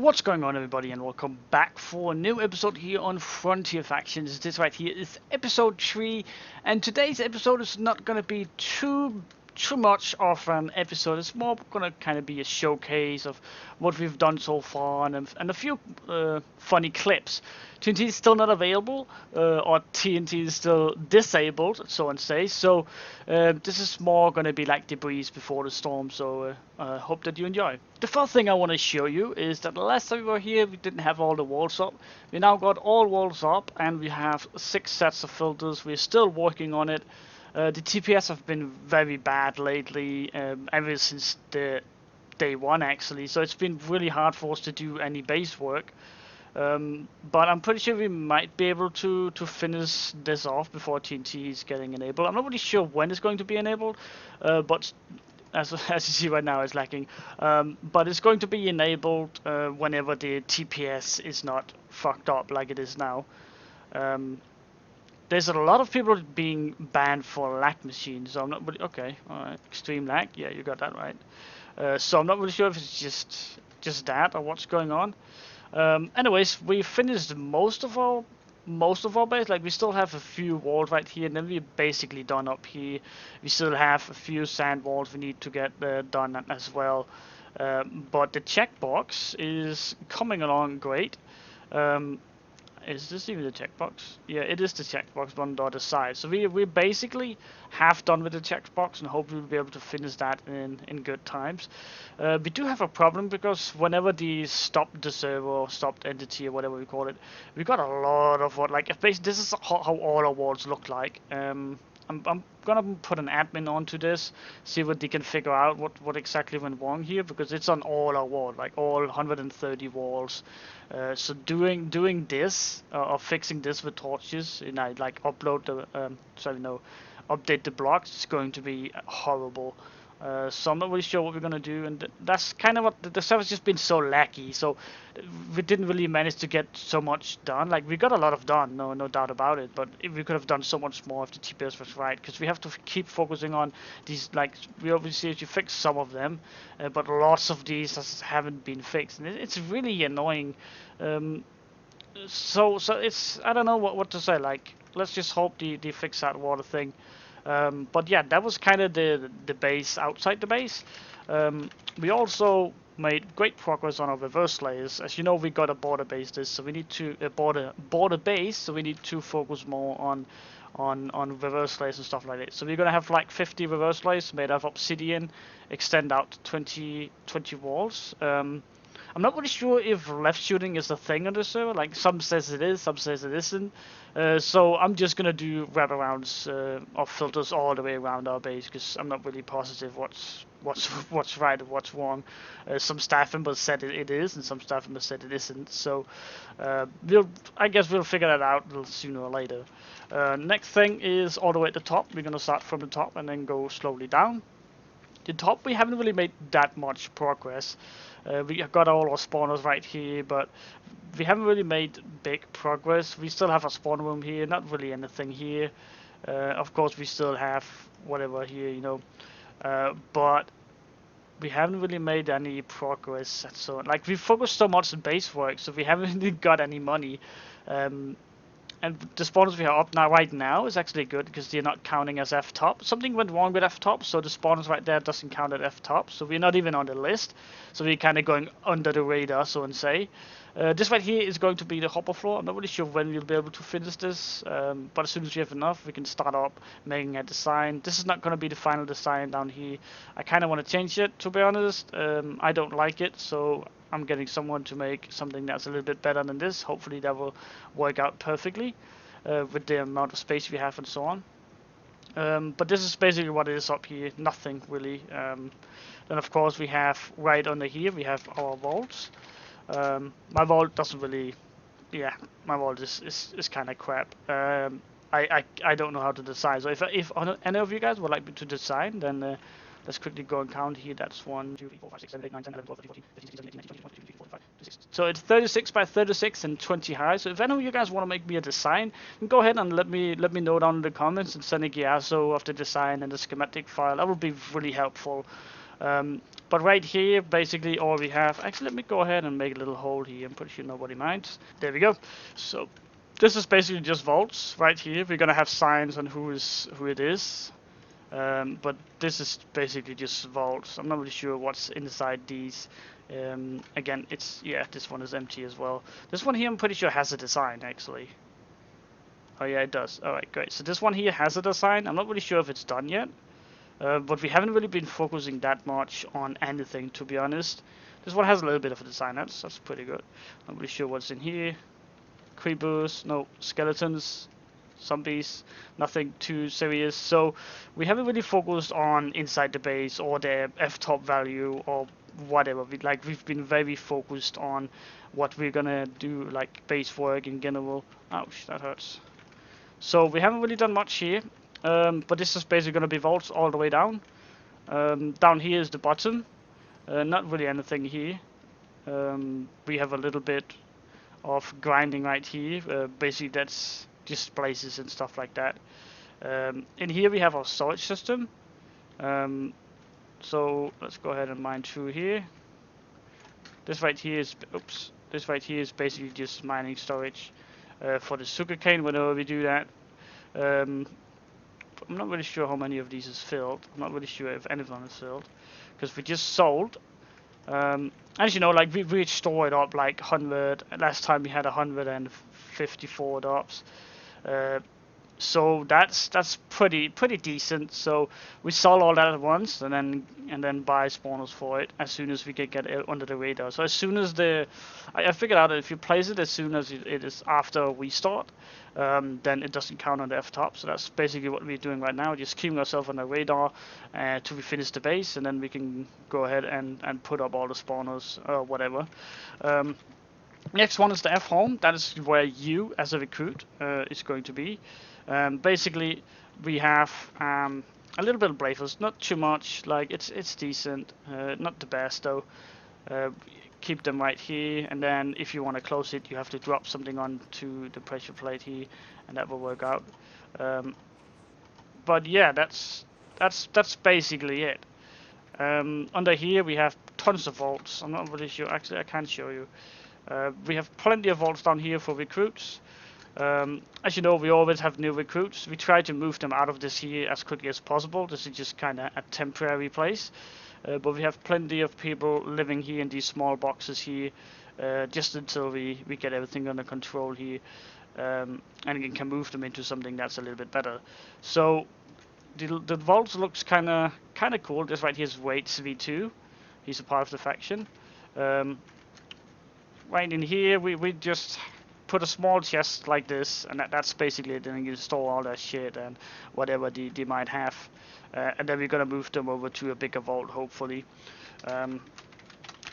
What's going on, everybody, and welcome back for a new episode here on Frontier Factions. This right here is episode 3, and today's episode is not going to be too much of an episode. It's more going to kind of be a showcase of what we've done so far and a few funny clips. TNT is still not available, or TNT is still disabled, so and say. So this is more going to be like debris before the storm. So hope that you enjoy. The first thing I want to show you is that the last time we were here, we didn't have all the walls up. We now got all walls up, and we have 6 sets of filters. We're still working on it. The TPS have been very bad lately, ever since the day 1 actually. So it's been really hard for us to do any base work. But I'm pretty sure we might be able to finish this off before TNT is getting enabled. I'm not really sure when it's going to be enabled, but as you see right now, it's lacking. But it's going to be enabled whenever the TPS is not fucked up like it is now. There's a lot of people being banned for lag machines, so I'm not really... Okay, alright, extreme lag, yeah, you got that right. So I'm not really sure if it's just that or what's going on. Anyways, we finished most of our base. Like, we still have a few walls right here, and then we're basically done up here. We still have a few sand walls we need to get done as well. But the checkbox is coming along great. Is this even the checkbox? Yeah, it is the checkbox on the other side. So we basically half done with the checkbox, and hope we'll be able to finish that in good times. We do have a problem because whenever the stopped the server or stopped entity or whatever we call it, we got a lot of what, like, this is how all our walls look like. I'm gonna put an admin onto this, see what they can figure out what exactly went wrong here, because it's on all our walls, like all 130 walls. So doing this or fixing this with torches, and I like upload the update the blocks, is going to be horrible. So I'm not really sure what we're gonna do, and that's kind of what the server's just been so laggy. So we didn't really manage to get so much done. Like, we got a lot of done, no doubt about it. But we could have done so much more if the TPS was right, because we have to keep focusing on these. Like, we obviously have to fix some of them, but lots of these haven't been fixed, and it's really annoying. So it's, I don't know what to say. Like, let's just hope they fix that water thing. But yeah, that was kind of the base outside the base. We also made great progress on our reverse layers. As you know, we got a border base this, so we need to border base. So we need to focus more on reverse layers and stuff like that. So we're gonna have like 50 reverse layers made of obsidian, extend out to 20 walls. I'm not really sure if left shooting is a thing on the server. Like, some says it is, some says it isn't. So I'm just gonna do wraparounds of filters all the way around our base, because I'm not really positive what's right and what's wrong. Some staff members said it is, and some staff members said it isn't. So I guess we'll figure that out a little sooner or later. Next thing is all the way at the top. We're gonna start from the top and then go slowly down. The top, we haven't really made that much progress. We got all our spawners right here, but we haven't really made big progress. We still have a spawn room here, not really anything here. Of course, we still have whatever here, you know, but we haven't really made any progress. So, like, we focused so much on base work, so we haven't really got any money. And the spawners we have up now, right now, is actually good, because they're not counting as F-top. Something went wrong with F-top, so the spawners right there doesn't count as F-top. So we're not even on the list. So we're kind of going under the radar, so and say. This right here is going to be the hopper floor. I'm not really sure when we'll be able to finish this. But as soon as we have enough, we can start up making a design. This is not going to be the final design down here. I kind of want to change it, to be honest. I don't like it, so I'm getting someone to make something that's a little bit better than this. Hopefully that will work out perfectly with the amount of space we have and so on. But this is basically what it is up here. Nothing really. Then of course we have right under here, we have our vaults. My vault doesn't really... Yeah, my vault is kind of crap. I don't know how to design. So if any of you guys would like me to design, then let's quickly go and count here. That's 1, 2, 3, 4, 5, 6, 7, 8, 9, 10, 11, 12, 13, 14, 15, 16, 17, 18, 19, 20, 21, 22, 23, 24, 25, 26. So it's 36 by 36 and 20 high. So if any of you guys want to make me a design, then go ahead and let me know down in the comments and send a Giasso of the design and the schematic file. That would be really helpful. But right here, basically all we have. Actually, let me go ahead and make a little hole here. I'm pretty sure nobody minds. There we go. So this is basically just vaults right here. We're gonna have signs on who it is. But this is basically just vaults. I'm not really sure what's inside these. Again, this one is empty as well. This one here, I'm pretty sure has a design actually. Oh yeah, it does. Alright, great. So this one here has a design. I'm not really sure if it's done yet. But we haven't really been focusing that much on anything, to be honest. This one has a little bit of a design. That's pretty good. Not really sure what's in here. Creepers, no skeletons, zombies, nothing too serious. So we haven't really focused on inside the base or the F-top value or whatever. We've been very focused on what we're gonna do, like base work in general. Ouch, that hurts. So we haven't really done much here. But this is basically gonna be vaults all the way down. Down here is the bottom. Not really anything here. We have a little bit of grinding right here. Basically that's just places and stuff like that. In here we have our storage system. So let's go ahead and mine through here. This right here is basically just mining storage for the sugarcane whenever we do that. I'm not really sure how many of these is filled. I'm not really sure if any of them is filled because we just sold. As you know, like we stored up like 100. Last time we had 154 drops. So that's pretty decent. So we sell all that at once, and then buy spawners for it as soon as we can get it under the radar. So as soon as I figured out that if you place it as soon as it is after we start, then it doesn't count on the F-top. So that's basically what we're doing right now, just keeping ourselves on the radar till we finish the base, and then we can go ahead and put up all the spawners or whatever. Next one is the F-home. That is where you, as a recruit, is going to be. Basically, we have a little bit of bravers, not too much. Like it's decent, not the best though. Keep them right here, and then if you want to close it, you have to drop something onto the pressure plate here, and that will work out. But yeah, that's basically it. Under here we have tons of vaults. I'm not really sure. Actually, I can't show you. We have plenty of vaults down here for recruits. As you know, we always have new recruits. We try to move them out of this here as quickly as possible. This is just kind of a temporary place. But we have plenty of people living here in these small boxes here, just until we get everything under control here, and can move them into something that's a little bit better. So the vaults looks kind of cool. This right here is Waits V2. He's a part of the faction. Right in here, we just put a small chest like this, and that's basically it. Then you store all that shit and whatever they might have, and then we're gonna move them over to a bigger vault, hopefully.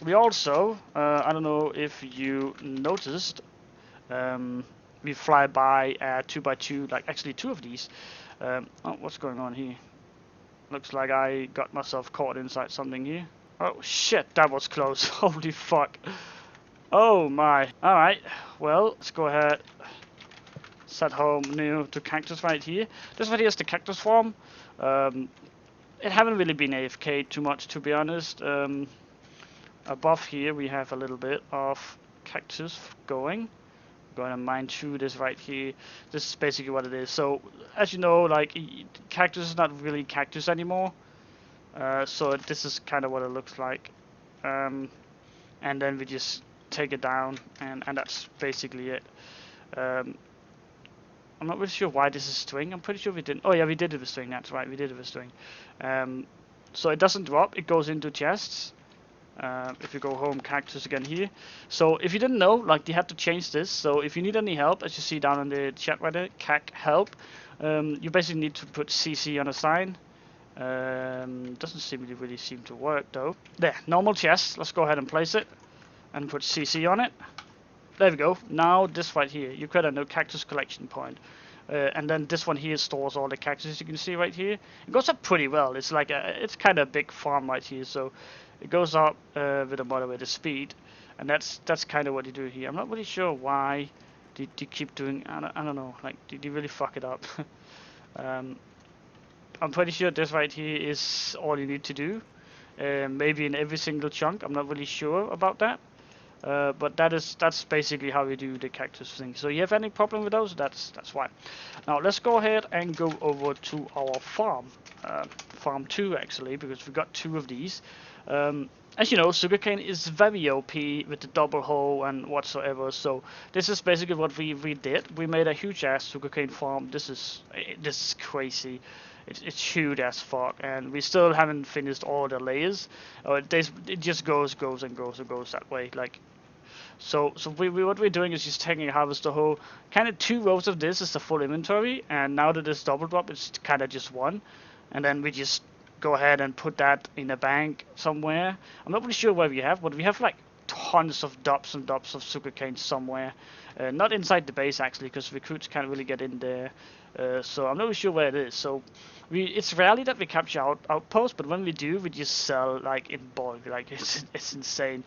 We also, I don't know if you noticed, we fly by 2x2, like actually two of these. Oh, what's going on here? Looks like I got myself caught inside something here. Oh shit, that was close. Holy fuck. Oh my. Alright, well, let's go ahead. Set home new to cactus right here. This right here is the cactus farm. It haven't really been AFK too much, to be honest. Above here we have a little bit of cactus going. Going to mine through this right here. This is basically what it is. So, as you know, like, cactus is not really cactus anymore. So this is kind of what it looks like. And then we just take it down, and that's basically it. I'm not really sure why this is string. I'm pretty sure we didn't. Oh yeah, we did it with string. That's right, we did it with string. So it doesn't drop. It goes into chests. If you go home, cactus again here. So if you didn't know, like, they had to change this. So if you need any help, as you see down in the chat right there, cac help, you basically need to put CC on a sign. Doesn't really seem to work though. There, normal chest. Let's go ahead and place it and put CC on it. There we go. Now this right here, you create a new cactus collection point. And then this one here stores all the cactus you can see right here. It goes up pretty well. It's like it's kind of a big farm right here, so it goes up with a moderated speed, and that's kind of what you do here. I'm not really sure why they keep doing. I don't know. Like, did you really fuck it up? I'm pretty sure this right here is all you need to do. maybe in every single chunk. I'm not really sure about that. But that's basically how we do the cactus thing. So you have any problem with those? That's fine. Now let's go ahead and go over to our farm, farm 2 actually, because we got 2 of these. As you know, sugarcane is very OP with the double hoe and whatsoever. So this is basically what we did. We made a huge ass sugarcane farm. This is crazy. It's huge as fuck, and we still haven't finished all the layers. It just goes and goes that way. Like, so what we're doing is just taking a harvester hoe. Kind of 2 rows of this is the full inventory, and now that it's double drop, it's kind of just 1, and then we just go ahead and put that in a bank somewhere. I'm not really sure where we have, but we have like tons of dumps and dumps of sugarcane somewhere. Not inside the base actually, because recruits can't really get in there. So I'm not really sure where it is. So it's rarely that we capture outposts, but when we do, we just sell like in bulk. Like it's insane.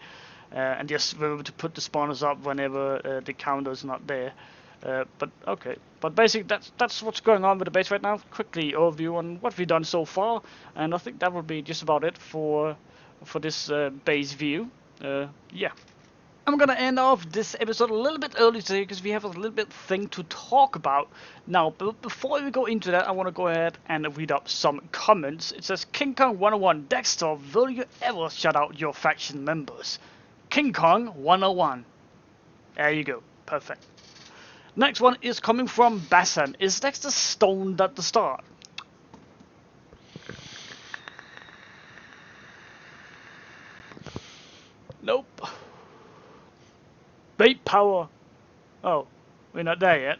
And just remember to put the spawners up whenever the counter's not there. But okay. But basically that's what's going on with the base right now. Quickly overview on what we've done so far, and I think that will be just about it for this base view. Yeah. I'm gonna end off this episode a little bit early today because we have a little bit thing to talk about. Now, but before we go into that, I want to go ahead and read up some comments. It says, King Kong 101, Dexter, will you ever shout out your faction members? King Kong 101. There you go. Perfect. Next one is coming from Bassan. Is Dexter stoned at the start? Nope. Beat power. Oh, we're not there yet.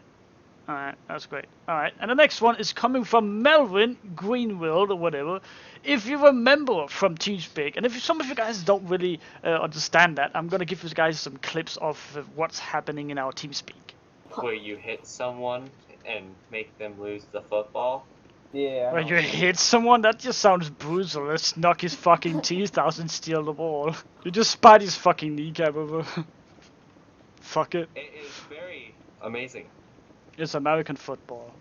Alright, that's great. Alright, and the next one is coming from Melvin Greenfield or whatever. If you remember from TeamSpeak, and if some of you guys don't really understand that, I'm gonna give you guys some clips of what's happening in our TeamSpeak. Where you hit someone and make them lose the football? Yeah. When you hit someone, that just sounds brutal. Let's knock his fucking teeth out and steal the ball. You just spat his fucking kneecap over. Fuck it. It is very amazing. It's American football.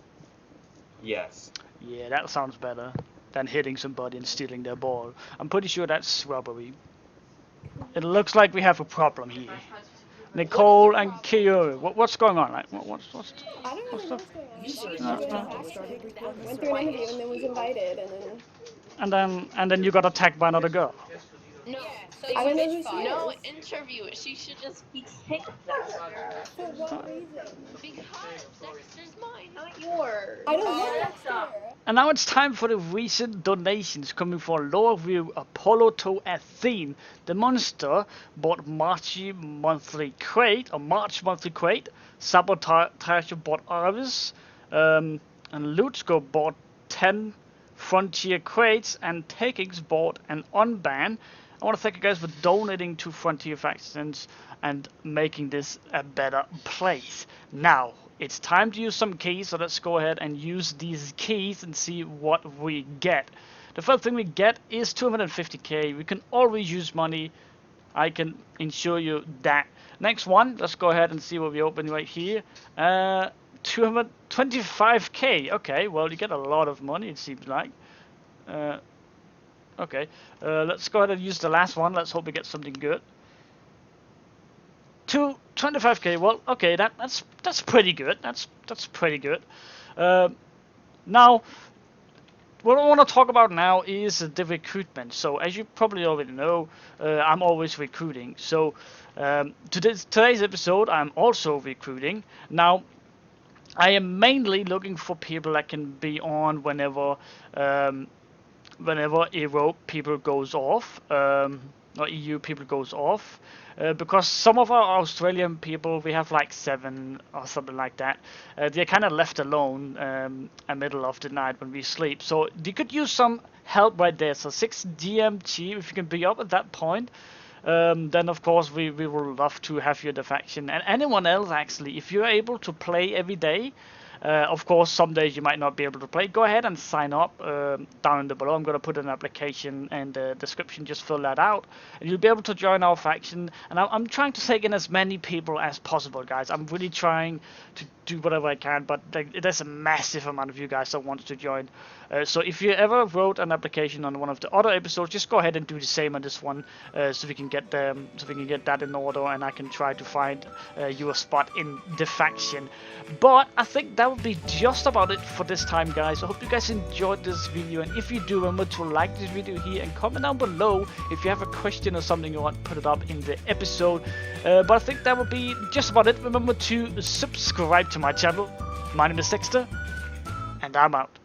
Yes. Yeah, that sounds better than hitting somebody and stealing their ball. I'm pretty sure that's robbery. It looks like we have a problem here. Nicole and Kyo, what's going on? Like, what's I don't know what's going on. Went through an interview and then was invited, and then. And then you got attacked by another girl. No, I don't know who she no is. interview. She should just be kicked. For what reason? Because Dexter's mine, not yours. I don't know Dexter. And now it's time for the recent donations coming from Lower View, Apollo to Athene. The monster bought March monthly crate, Sabotage bought Arvis, and Lutzko bought 10 Frontier crates, and Takings bought an unban. I want to thank you guys for donating to Frontier Factions and making this a better place. Now, it's time to use some keys, so let's go ahead and use these keys and see what we get. The first thing we get is 250k. We can always use money. I can ensure you that. Next one, let's go ahead and see what we open right here. 225k. Okay, well, you get a lot of money, it seems like. Okay, let's go ahead and use the last one. Let's hope we get something good. 25k. Well, okay, that's pretty good. That's pretty good. Now, what I want to talk about now is the recruitment. So, as you probably already know, I'm always recruiting. So, today's episode, I'm also recruiting. Now, I am mainly looking for people that can be on whenever Europe people goes off, or EU people goes off, because some of our Australian people, we have like 7 or something like that, they're kind of left alone in middle of the night when we sleep, so they could use some help right there. So 6 DMT, if you can be up at that point, then of course we will love to have you in the faction. And anyone else actually, if you're able to play every day, Of course, some days you might not be able to play. Go ahead and sign up down in the below. I'm going to put an application in the description. Just fill that out, and you'll be able to join our faction. And I'm trying to take in as many people as possible, guys. I'm really trying to do whatever I can, but there's a massive amount of you guys that wants to join. So if you ever wrote an application on one of the other episodes, just go ahead and do the same on this one, so we can get that in order, and I can try to find you a spot in the faction. But I think that would be just about it for this time, guys. I hope you guys enjoyed this video, and if you do, remember to like this video here and comment down below if you have a question or something you want, put it up in the episode. But I think that would be just about it. Remember to subscribe to my channel. My name is Dexter, and I'm out.